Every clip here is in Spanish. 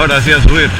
Ahora sí a subir.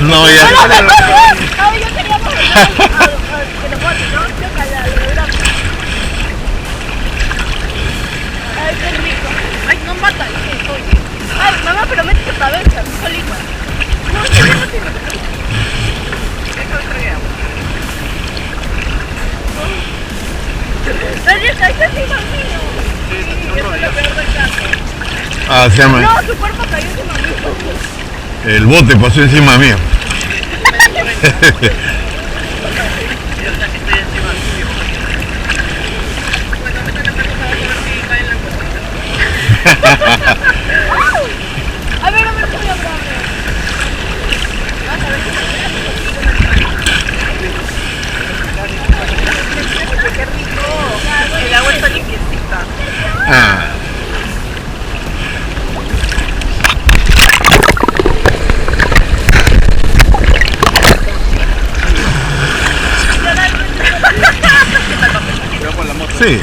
No, ya. No, yo quería que lo bote, ¿no? Yo callado, gratas. Ay, qué rico. Ay, no mata, oye. Ay, mamá, pero métete para ver, solita. No, yo no te meto. Eso es real. Daniel, caíste encima mío. Sí, eso es lo peor del caso. Ah, se llama. No, su cuerpo cayó encima mío. El bote pasó encima mío. A ver, voy a probarlo. Vas a ver qué rico. El agua está limpiecita. Ah. Sí.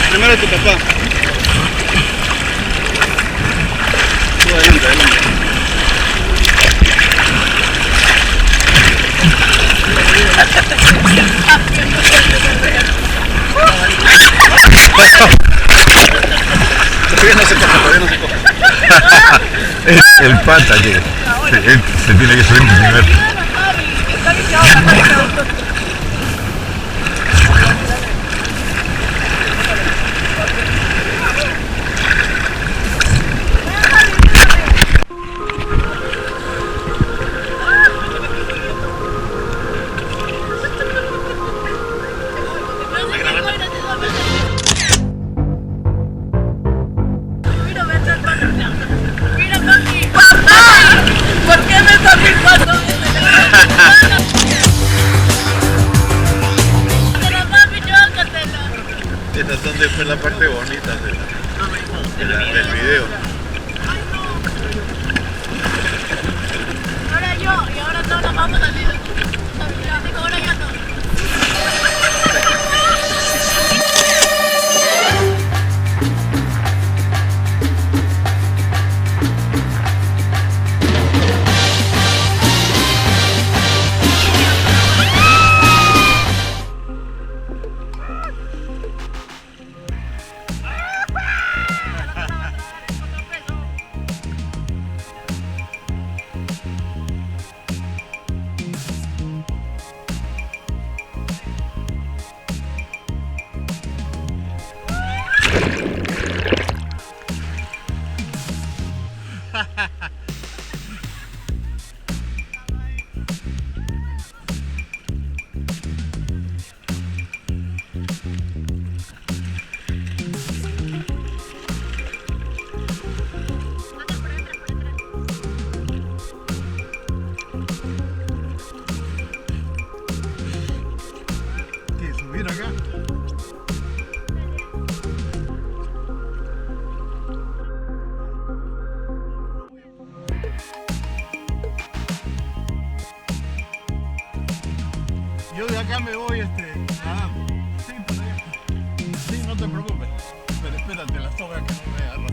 Primero tu papá. Tú adelante, adelante. Todavía no se coja. Es el pata que se tiene que subir primero. Está viciado. Esa es la parte bonita del video. Ahora yo, y ahora todos nos vamos a salir. Ahora ya todos. ¿Qué? ¿Subir acá? Yo de acá me voy nadando. Sí, por allá. Sí, no te preocupes. Pero espérate, la soga que no me agarra.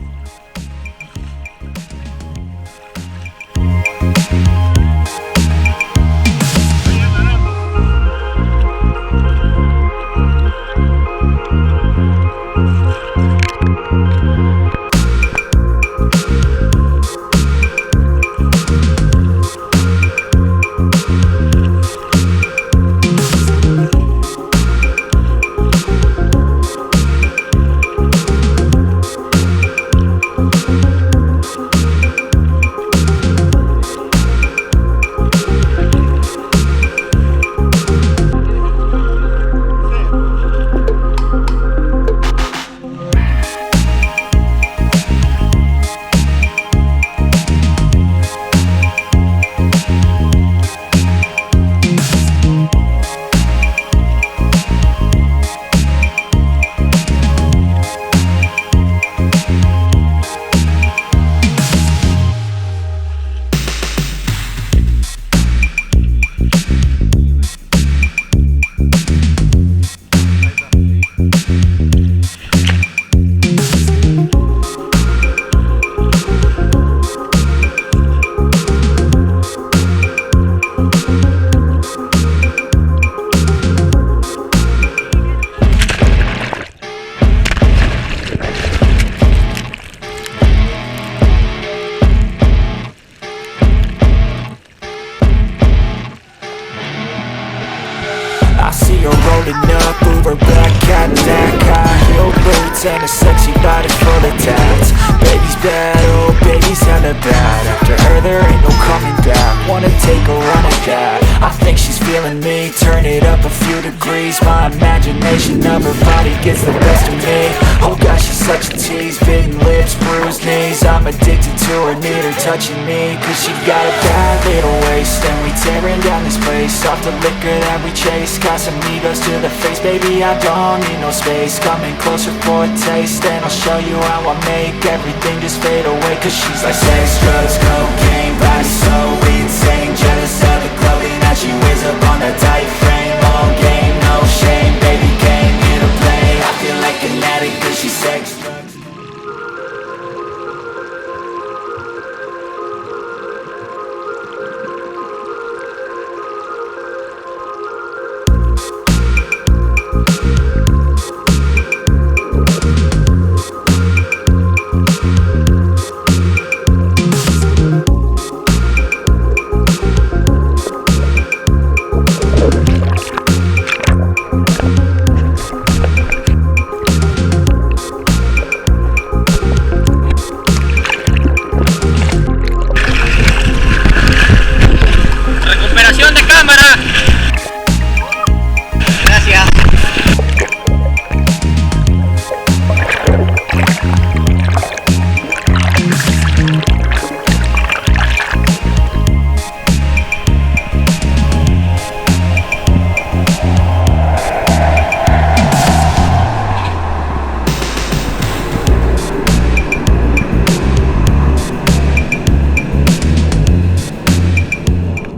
And a sexy body full of tats. Baby's bad, oh baby's hella bad. After her there ain't no coming back. Wanna take a run at that. I think she's feeling me. Turn it up a few degrees. My imagination of her body gets the best of me. Oh gosh, she's such a tease. Bitten lips, bruised knees. I'm addicted to her, need her touching me. Cause she got a bad little waist. And we tearing down this place off the liquor that we chase. Casamigos to the face, baby I don't need no space. Coming closer for a taste, and I'll show you how I make everything just fade away. Cause she's like sex, drugs, cocaine, body so insane. Jealous of the clothing that she wears up on that tight frame.